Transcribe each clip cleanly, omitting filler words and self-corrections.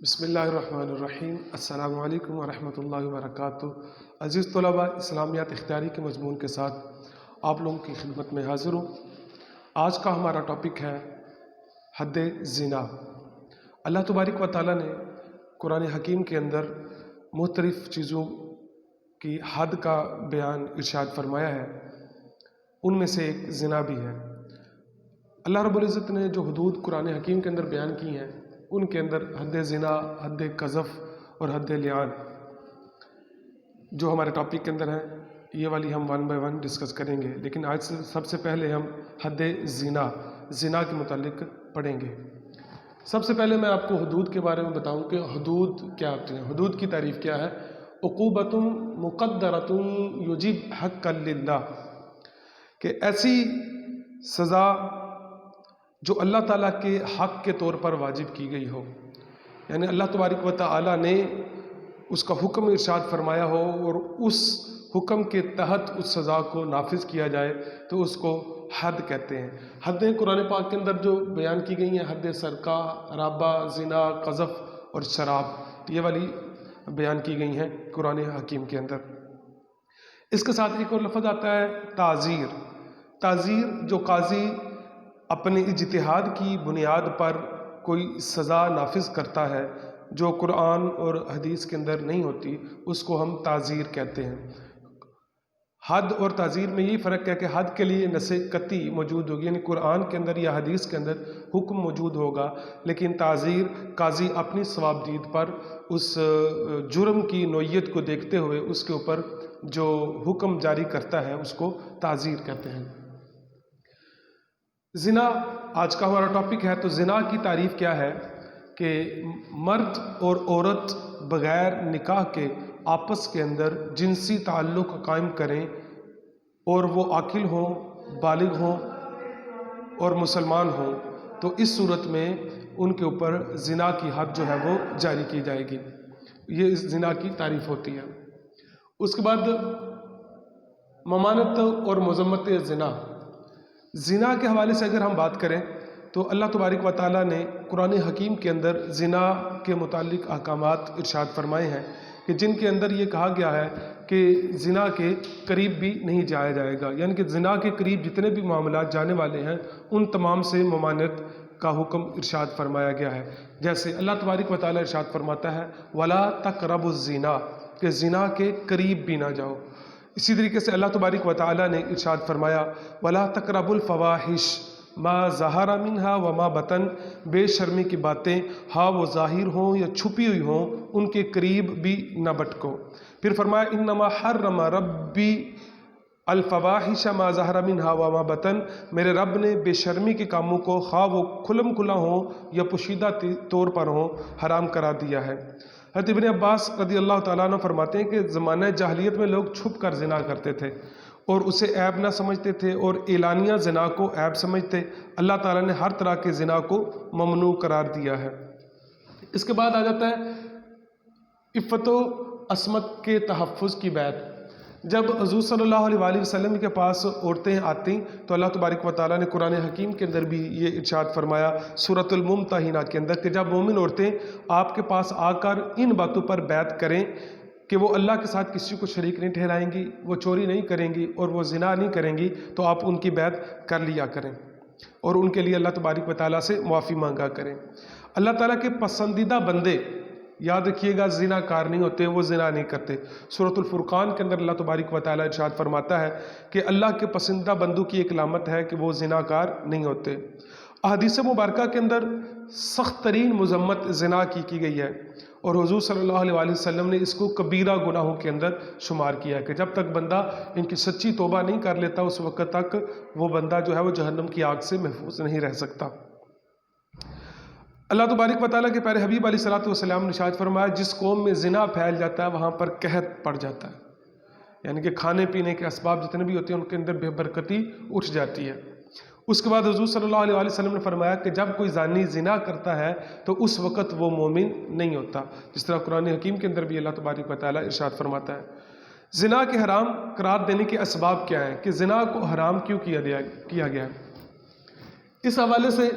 بسم اللہ الرحمن الرحیم۔ السلام علیکم ورحمۃ اللہ وبرکاتہ۔ عزیز طلباء، اسلامیات اختیاری کے مضمون کے ساتھ آپ لوگوں کی خدمت میں حاضر ہوں۔ آج کا ہمارا ٹاپک ہے حد زنا۔ اللہ تبارک و تعالیٰ نے قرآن حکیم کے اندر مختلف چیزوں کی حد کا بیان ارشاد فرمایا ہے، ان میں سے ایک زنا بھی ہے۔ اللہ رب العزت نے جو حدود قرآن حکیم کے اندر بیان کی ہیں، ان کے اندر حد زنا، حد قذف اور حد لعان جو ہمارے ٹاپک کے اندر ہیں، یہ والی ہم 1 بائی 1 ڈسکس کریں گے۔ لیکن آج سے سب سے پہلے ہم حد زنا کے متعلق پڑھیں گے۔ سب سے پہلے میں آپ کو حدود کے بارے میں بتاؤں کہ حدود کیا ہوتی ہیں۔ حدود کی تعریف کیا ہے؟ عقوبۃ مقدرۃ یجب حقا للہ، کہ ایسی سزا جو اللہ تعالیٰ کے حق کے طور پر واجب کی گئی ہو، یعنی اللہ تبارک و تعالیٰ نے اس کا حکم ارشاد فرمایا ہو اور اس حکم کے تحت اس سزا کو نافذ کیا جائے تو اس کو حد کہتے ہیں۔ حدیں قرآن پاک کے اندر جو بیان کی گئی ہیں، حد سرقہ، رابہ، زنا، قذف اور شراب، یہ والی بیان کی گئی ہیں قرآن حکیم کے اندر۔ اس کے ساتھ ایک اور لفظ آتا ہے تعزیر۔ تعزیر جو قاضی اپنے اجتہاد کی بنیاد پر کوئی سزا نافذ کرتا ہے جو قرآن اور حدیث کے اندر نہیں ہوتی، اس کو ہم تعزیر کہتے ہیں۔ حد اور تعزیر میں یہ فرق ہے کہ حد کے لیے نص قطعی موجود ہوگی، یعنی قرآن کے اندر یا حدیث کے اندر حکم موجود ہوگا، لیکن تعزیر قاضی اپنی ثوابدید پر اس جرم کی نوعیت کو دیکھتے ہوئے اس کے اوپر جو حکم جاری کرتا ہے اس کو تعزیر کہتے ہیں۔ زنا آج کا ہمارا ٹاپک ہے۔ تو زنا کی تعریف کیا ہے؟ کہ مرد اور عورت بغیر نکاح کے آپس کے اندر جنسی تعلق قائم کریں اور وہ عاقل ہوں، بالغ ہوں اور مسلمان ہوں، تو اس صورت میں ان کے اوپر زنا کی حد جو ہے وہ جاری کی جائے گی۔ یہ زنا کی تعریف ہوتی ہے۔ اس کے بعد ممانعت اور مذمت زنا۔ زنا کے حوالے سے اگر ہم بات کریں تو اللہ تبارک و تعالیٰ نے قرآن حکیم کے اندر زنا کے متعلق احکامات ارشاد فرمائے ہیں کہ جن کے اندر یہ کہا گیا ہے کہ زنا کے قریب بھی نہیں جایا جائے گا، یعنی کہ زنا کے قریب جتنے بھی معاملات جانے والے ہیں ان تمام سے ممانعت کا حکم ارشاد فرمایا گیا ہے۔ جیسے اللہ تبارک و تعالیٰ ارشاد فرماتا ہے وَلَا تَقْرَبُوا الزِّنَا، کہ زنا کے قریب بھی نہ جاؤ۔ اسی طریقے سے اللہ تبارک و تعالیٰ نے ارشاد فرمایا وَلَا تَقْرَبُوا الْفَوَاحِشَ مَا ظَهَرَ مِنْهَا وَمَا بَطَنَ، بے شرمی کی باتیں ہاں وہ ظاہر ہوں یا چھپی ہوئی ہوں ان کے قریب بھی نہ بٹکو۔ پھر فرمایا انما حرم ربی الفواحش ما ظہر منہا وما بطن، میرے رب نے بے شرمی کے کاموں کو خواہ وہ کھلم کھلا ہوں یا پوشیدہ طور پر ہوں حرام قرار دیا ہے۔ حضرت ابن عباس رضی اللہ تعالیٰ عنہ فرماتے ہیں کہ زمانہ جاہلیت میں لوگ چھپ کر زنا کرتے تھے اور اسے عیب نہ سمجھتے تھے اور اعلانیہ زنا کو عیب سمجھتے۔ اللہ تعالیٰ نے ہر طرح کے زنا کو ممنوع قرار دیا ہے۔ اس کے بعد آ جاتا ہے عفت و عصمت کے تحفظ کی بیعت۔ جب حضور صلی اللہ علیہ وآلہ وسلم کے پاس عورتیں آتی تو اللہ تبارک و تعالیٰ نے قرآن حکیم کے اندر بھی یہ ارشاد فرمایا سورۃ الممتحنہ کے اندر کہ جب مومن عورتیں آپ کے پاس آ کر ان باتوں پر بیعت کریں کہ وہ اللہ کے ساتھ کسی کو شریک نہیں ٹھہرائیں گی، وہ چوری نہیں کریں گی اور وہ زنا نہیں کریں گی، تو آپ ان کی بیعت کر لیا کریں اور ان کے لیے اللہ تبارک و تعالیٰ سے معافی مانگا کریں۔ اللہ تعالیٰ کے پسندیدہ بندے، یاد رکھیے گا، زنا کار نہیں ہوتے، وہ زنا نہیں کرتے۔ سورۃ الفرقان کے اندر اللہ تبارک و تعالیٰ ارشاد فرماتا ہے کہ اللہ کے پسندیدہ بندوں کی ایک علامت ہے کہ وہ زنا کار نہیں ہوتے۔ احادیث مبارکہ کے اندر سخت ترین مذمت زنا کی گئی ہے اور حضور صلی اللہ علیہ وآلہ وسلم نے اس کو کبیرہ گناہوں کے اندر شمار کیا ہے کہ جب تک بندہ ان کی سچی توبہ نہیں کر لیتا اس وقت تک وہ بندہ جو ہے وہ جہنم کی آگ سے محفوظ نہیں رہ سکتا۔ اللہ تبارک و تعالیٰ کے پیارے حبیب علیہ الصلوۃ والسلام نے ارشاد فرمایا جس قوم میں زنا پھیل جاتا ہے وہاں پر قحط پڑ جاتا ہے، یعنی کہ کھانے پینے کے اسباب جتنے بھی ہوتے ہیں ان کے اندر بے برکتی اٹھ جاتی ہے۔ اس کے بعد حضور صلی اللہ علیہ وآلہ وسلم نے فرمایا کہ جب کوئی زانی زنا کرتا ہے تو اس وقت وہ مومن نہیں ہوتا، جس طرح قرآن حکیم کے اندر بھی اللہ تبارک و تعالیٰ ارشاد فرماتا ہے۔ زنا کے حرام قرار دینے کے اسباب کیا ہیں، کہ زنا کو حرام کیوں کیا گیا ہے؟ اس حوالے سے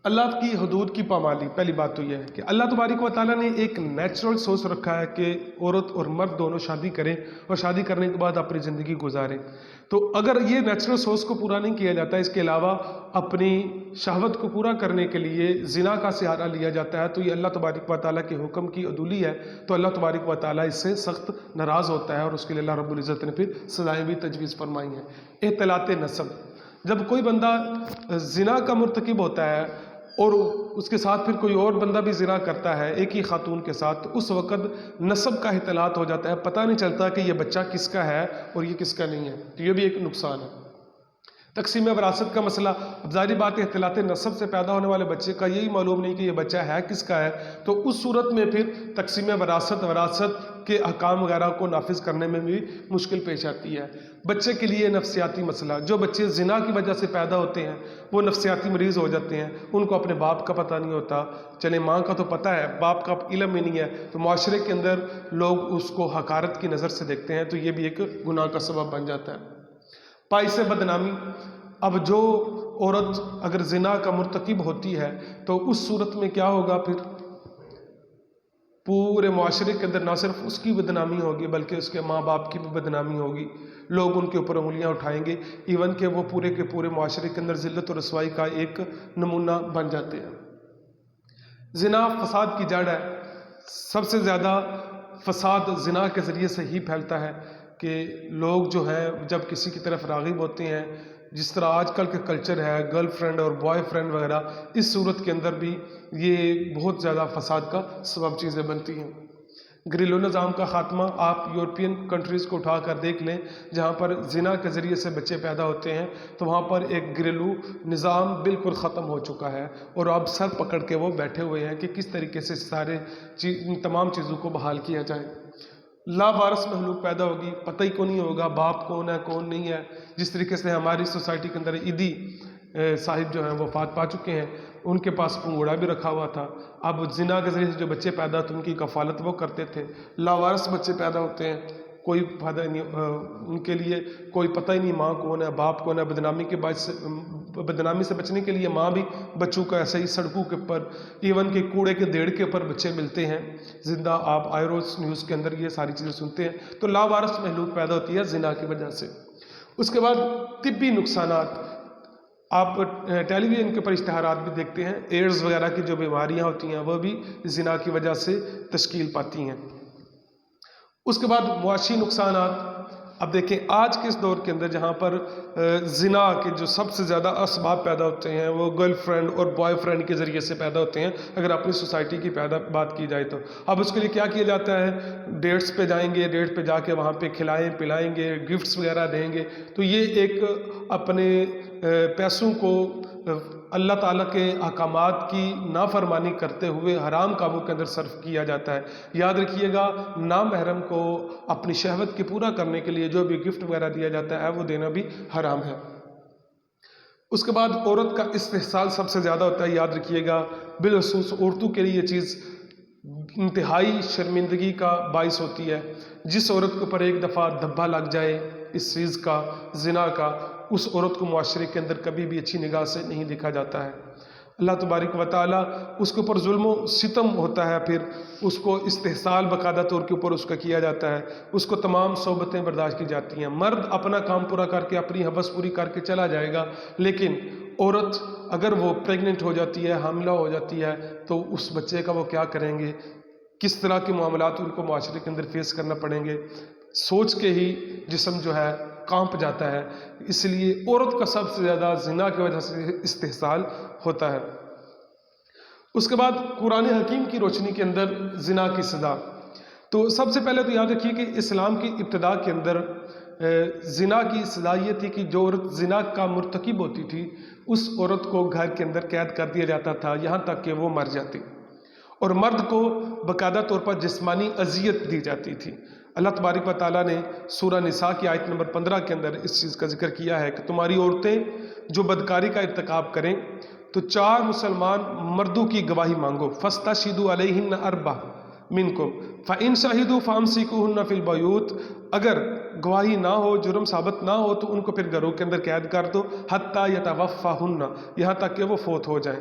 اللہ کی حدود کی پامالی، پہلی بات تو یہ ہے کہ اللہ تبارک و تعالیٰ نے ایک نیچرل سوچ رکھا ہے کہ عورت اور مرد دونوں شادی کریں اور شادی کرنے کے بعد اپنی زندگی گزاریں. تو اگر یہ نیچرل سوچ کو پورا نہیں کیا جاتا، اس کے علاوہ اپنی شہوت کو پورا کرنے کے لیے زنا کا سہارا لیا جاتا ہے، تو یہ اللہ تبارک و تعالیٰ کے حکم کی عدولی ہے. تو اللہ تبارک و تعالیٰ اس سے سخت ناراض ہوتا ہے اور اس کے لیے اللہ رب العزت نے پھر سزائیں بھی تجویز فرمائی ہیں. اختلاط نسب، جب کوئی بندہ زنا کا مرتکب ہوتا ہے اور اس کے ساتھ پھر کوئی اور بندہ بھی زنا کرتا ہے ایک ہی خاتون کے ساتھ، تو اس وقت نسب کا اختلاط ہو جاتا ہے، پتہ نہیں چلتا کہ یہ بچہ کس کا ہے اور یہ کس کا نہیں ہے. تو یہ بھی ایک نقصان ہے. تقسیم وراثت کا مسئلہ، اب ظاہری بات ہے اختلاط نسب سے پیدا ہونے والے بچے کا یہی معلوم نہیں کہ یہ بچہ ہے کس کا ہے، تو اس صورت میں پھر تقسیم وراثت کے احکام وغیرہ کو نافذ کرنے میں بھی مشکل پیش آتی ہے. بچے کے لیے نفسیاتی مسئلہ، جو بچے زنا کی وجہ سے پیدا ہوتے ہیں وہ نفسیاتی مریض ہو جاتے ہیں، ان کو اپنے باپ کا پتہ نہیں ہوتا. چلے ماں کا تو پتہ ہے، باپ کا علم ہی نہیں ہے، تو معاشرے کے اندر لوگ اس کو حقارت کی نظر سے دیکھتے ہیں، تو یہ بھی ایک گناہ کا سبب بن جاتا ہے. باعث بدنامی، اب جو عورت اگر زنا کا مرتکب ہوتی ہے تو اس صورت میں کیا ہوگا، پھر پورے معاشرے کے اندر نہ صرف اس کی بدنامی ہوگی بلکہ اس کے ماں باپ کی بھی بدنامی ہوگی. لوگ ان کے اوپر انگلیاں اٹھائیں گے، ایون کہ وہ پورے کے پورے معاشرے کے اندر ذلت و رسوائی کا ایک نمونہ بن جاتے ہیں. زنا فساد کی جڑ ہے. سب سے زیادہ فساد زنا کے ذریعے سے ہی پھیلتا ہے کہ لوگ جو ہیں جب کسی کی طرف راغب ہوتے ہیں، جس طرح آج کل کا کلچر ہے گرل فرینڈ اور بوائے فرینڈ وغیرہ، اس صورت کے اندر بھی یہ بہت زیادہ فساد کا سبب چیزیں بنتی ہیں. گھریلو نظام کا خاتمہ، آپ یورپین کنٹریز کو اٹھا کر دیکھ لیں جہاں پر زنا کے ذریعے سے بچے پیدا ہوتے ہیں، تو وہاں پر ایک گھریلو نظام بالکل ختم ہو چکا ہے اور اب سر پکڑ کے وہ بیٹھے ہوئے ہیں کہ کس طریقے سے تمام چیزوں کو بحال کیا جائے. لاوارث مخلوق پیدا ہوگی، پتہ ہی کو نہیں ہوگا باپ کون ہے کون نہیں ہے. جس طریقے سے ہماری سوسائٹی کے اندر عیدی صاحب جو ہیں وفات پا چکے ہیں، ان کے پاس پنگوڑا بھی رکھا ہوا تھا. اب زنا کے ذریعے سے جو بچے پیدا ہوتے ان کی کفالت وہ کرتے تھے. لاوارث بچے پیدا ہوتے ہیں، کوئی فائدہ نہیں، ان کے لیے کوئی پتہ ہی نہیں ماں کون ہے باپ کون ہے. بدنامی سے بچنے کے لیے ماں بھی بچوں کا ایسے ہی سڑکوں کے اوپر، ایون کہ کوڑے کے دیڑ کے اوپر بچے ملتے ہیں زندہ. آپ آئیروز نیوز کے اندر یہ ساری چیزیں سنتے ہیں. تو لاوارث مخلوق پیدا ہوتی ہے زنا کی وجہ سے. اس کے بعد طبی نقصانات، آپ ٹیلی ویژن کے اوپر اشتہارات بھی دیکھتے ہیں، ایڈز وغیرہ کی جو بیماریاں ہوتی ہیں وہ بھی زنا کی وجہ سے تشکیل پاتی ہیں. اس کے بعد معاشی نقصانات، اب دیکھیں آج کے اس دور کے اندر جہاں پر زنا کے جو سب سے زیادہ اسباب پیدا ہوتے ہیں وہ گرل فرینڈ اور بوائے فرینڈ کے ذریعے سے پیدا ہوتے ہیں اگر اپنی سوسائٹی کی بات کی جائے تو. اب اس کے لیے کیا کیا جاتا ہے، ڈیٹس پہ جائیں گے، ڈیٹ پہ جا کے وہاں پہ کھلائیں پلائیں گے، گفٹس وغیرہ دیں گے. تو یہ ایک اپنے پیسوں کو اللہ تعالیٰ کے احکامات کی نافرمانی کرتے ہوئے حرام کاموں کے اندر صرف کیا جاتا ہے. یاد رکھیے گا، نامحرم کو اپنی شہوت کے پورا کرنے کے لیے جو بھی گفٹ وغیرہ دیا جاتا ہے وہ دینا بھی حرام ہے. اس کے بعد عورت کا استحصال سب سے زیادہ ہوتا ہے. یاد رکھیے گا، بالخصوص عورتوں کے لیے یہ چیز انتہائی شرمندگی کا باعث ہوتی ہے. جس عورت کے اوپر ایک دفعہ دھبا لگ جائے اس چیز کا، زنا کا، اس عورت کو معاشرے کے اندر کبھی بھی اچھی نگاہ سے نہیں دیکھا جاتا ہے. اللہ تبارک و تعالیٰ اس کے اوپر ظلم و ستم ہوتا ہے، پھر اس کو استحصال باقاعدہ طور کے اوپر اس کا کیا جاتا ہے، اس کو تمام صحبتیں برداشت کی جاتی ہیں. مرد اپنا کام پورا کر کے اپنی حوث پوری کر کے چلا جائے گا، لیکن عورت اگر وہ پریگننٹ ہو جاتی ہے، حاملہ ہو جاتی ہے، تو اس بچے کا وہ کیا کریں گے، کس طرح کے معاملات ان کو معاشرے کے اندر فیس کرنا پڑیں گے، سوچ کے ہی جسم جو ہے کانپ جاتا ہے. اس لیے عورت کا سب سے زیادہ زنا کی وجہ سے استحصال ہوتا ہے. اس کے بعد قرآن حکیم کی روشنی کے اندر زنا کی سزا، تو سب سے پہلے تو یاد رکھیے کہ اسلام کی ابتدا کے اندر زنا کی سزا یہ تھی کہ جو عورت زنا کا مرتکب ہوتی تھی اس عورت کو گھر کے اندر قید کر دیا جاتا تھا یہاں تک کہ وہ مر جاتی، اور مرد کو باقاعدہ طور پر جسمانی اذیت دی جاتی تھی. اللہ تبارک و تعالیٰ نے سورہ نساء کی آیت نمبر 15 کے اندر اس چیز کا ذکر کیا ہے کہ تمہاری عورتیں جو بدکاری کا ارتکاب کریں تو 4 مسلمان مردوں کی گواہی مانگو. فاستشہدوا علیہن 4 منکم فإن شہدوا فامسکوہن فی البیوت، اگر گواہی نہ ہو، جرم ثابت نہ ہو تو ان کو پھر گھروں کے اندر قید کر دو، حتی یتوفاہن، یہاں تک کہ وہ فوت ہو جائیں.